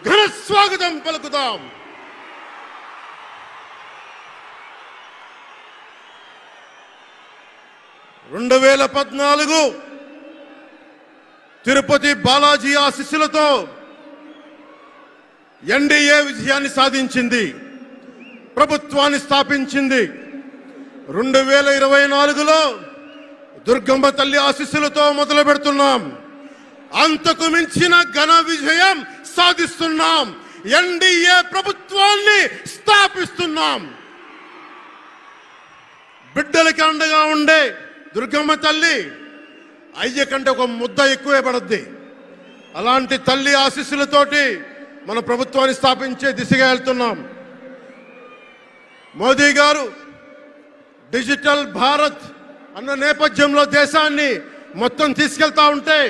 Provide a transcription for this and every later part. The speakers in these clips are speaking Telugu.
ఘన స్వాగతం పలుకుదాం. రెండు 2014 తిరుపతి బాలాజీ ఆశీస్సులతో ఎన్డీఏ విజయాన్ని సాధించింది, ప్రభుత్వాన్ని స్థాపించింది. 2024లో దుర్గమ్మ తల్లి ఆశీస్సులతో మొదలు పెడుతున్నాం. అంతకు మించిన ఘన విజయం సాధిస్తున్నాం. ఎన్డీఏ ప్రభుత్వాన్ని స్థాపిస్తున్నాం. బిడ్డలకి అండగా ఉండే దుర్గమ్మ తల్లి అయ్య కంటే ఒక ముద్ద ఎక్కువే పడద్ది. అలాంటి తల్లి ఆశీస్సులతోటి మన ప్రభుత్వాన్ని స్థాపించే దిశగా వెళ్తున్నాం. మోదీ గారు డిజిటల్ భారత్ అన్న నేపథ్యంలో దేశాన్ని మొత్తం తీసుకెళ్తా ఉంటే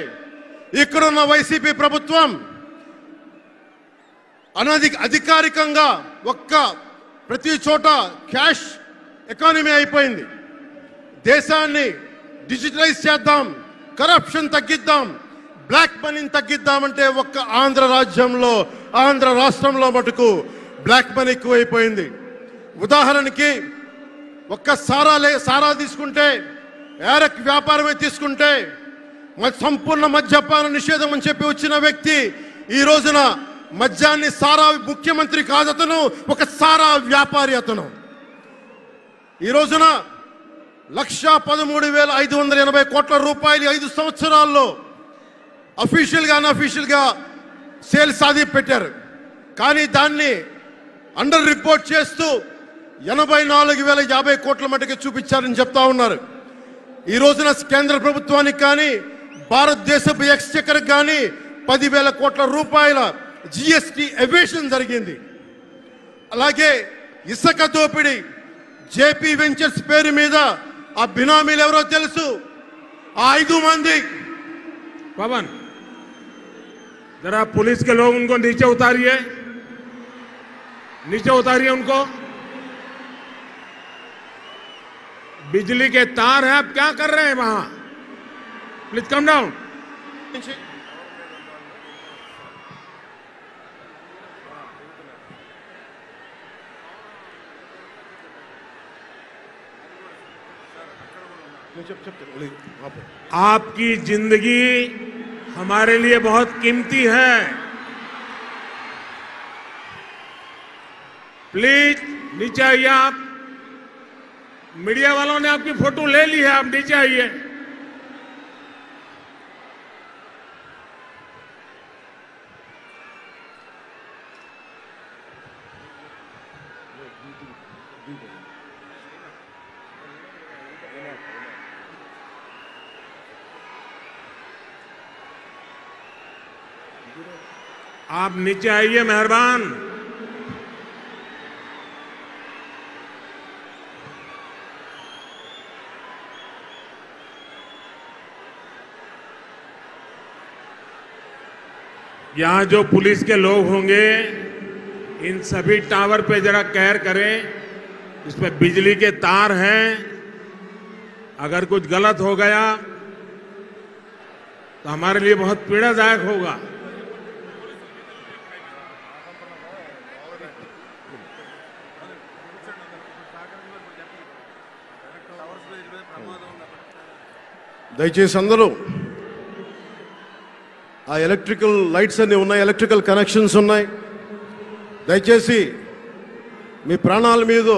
ఇక్కడున్న వైసీపీ ప్రభుత్వం అధికారికంగా ప్రతి చోట క్యాష్ ఎకానమీ అయిపోయింది. దేశాన్ని డిజిటలైజ్ చేద్దాం, కరప్షన్ తగ్గిద్దాం, బ్లాక్ మనీని తగ్గిద్దామంటే ఆంధ్ర రాష్ట్రంలో మటుకు బ్లాక్ మనీ ఎక్కువైపోయింది. ఉదాహరణకి సారా తీసుకుంటే, ఏరక్ వ్యాపారమే తీసుకుంటే సంపూర్ణ మద్యపాన నిషేధం అని చెప్పి వచ్చిన వ్యక్తి ఈ రోజున మద్యాన్ని సారా ముఖ్యమంత్రి కాదు, అతను ఒక సారా వ్యాపారి. అతను ఈ రోజున 1,13,580 కోట్ల రూపాయలు 5 సంవత్సరాల్లో అఫీషియల్గా అన్అఫీషియల్గా సేల్స్ సాధి పెట్టారు. కానీ దాన్ని అండర్ రిపోర్ట్ చేస్తూ 84,050 కోట్ల మటుకు చూపించారని చెప్తా ఉన్నారు. ఈ రోజున కేంద్ర ప్రభుత్వానికి కానీ భారతదేశపు ఎక్స్చెక్కర్కి కానీ 10,000 కోట్ల రూపాయల జిఎస్టీ ఎవేషన్ జరిగింది. అలాగే ఇసుక దోపిడీ, జేపీ వెంచర్స్ పేరు మీద ఆ బినామీలు ఎవరో తెలుసు. ఆ 5 మంది पवन जरा पुलिस के लोग उनको नीचे उतारिए उनको। बिजली के तार हैं, आप क्या कर रहे हैं वहां? Please come down. आपकी जिंदगी हमारे लिए बहुत कीमती है। प्लीज नीचे आइए। आप मीडिया वालों ने आपकी फोटो ले ली है, आप नीचे आइए। आप नीचे आइए, मेहरबान। यहां जो पुलिस के लोग होंगे इन सभी टावर पे जरा केयर करें। इस पे बिजली के तार हैं, अगर कुछ गलत हो गया तो हमारे लिए बहुत पीड़ादायक होगा। దయచేసి అందరూ ఆ ఎలక్ట్రికల్ లైట్స్ అన్నీ ఉన్నాయి, ఎలక్ట్రికల్ కనెక్షన్స్ ఉన్నాయి. దయచేసి మీ ప్రాణాల మీద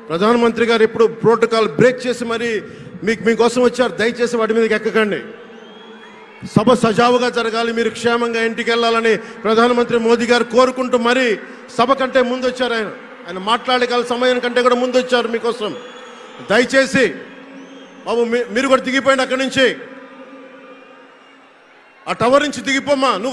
ప్రధానమంత్రి గారు ఎప్పుడు ప్రోటోకాల్ బ్రేక్ చేసి మరి మీకోసం వచ్చారు. దయచేసి వాటి మీదకి ఎక్కకండి. సభ సజావుగా జరగాలి, మీరు క్షేమంగా ఇంటికి వెళ్ళాలని ప్రధానమంత్రి మోదీ గారు కోరుకుంటూ మరి సభ కంటే ముందు వచ్చారు. ఆయన మాట్లాడగల సమయం కంటే కూడా ముందు వచ్చారు మీకోసం. దయచేసి బాబు మీరు కూడా దిగిపోయింది అక్కడి నుంచి, ఆ టవర్ నుంచి దిగిపోమ్మా. నువ్వు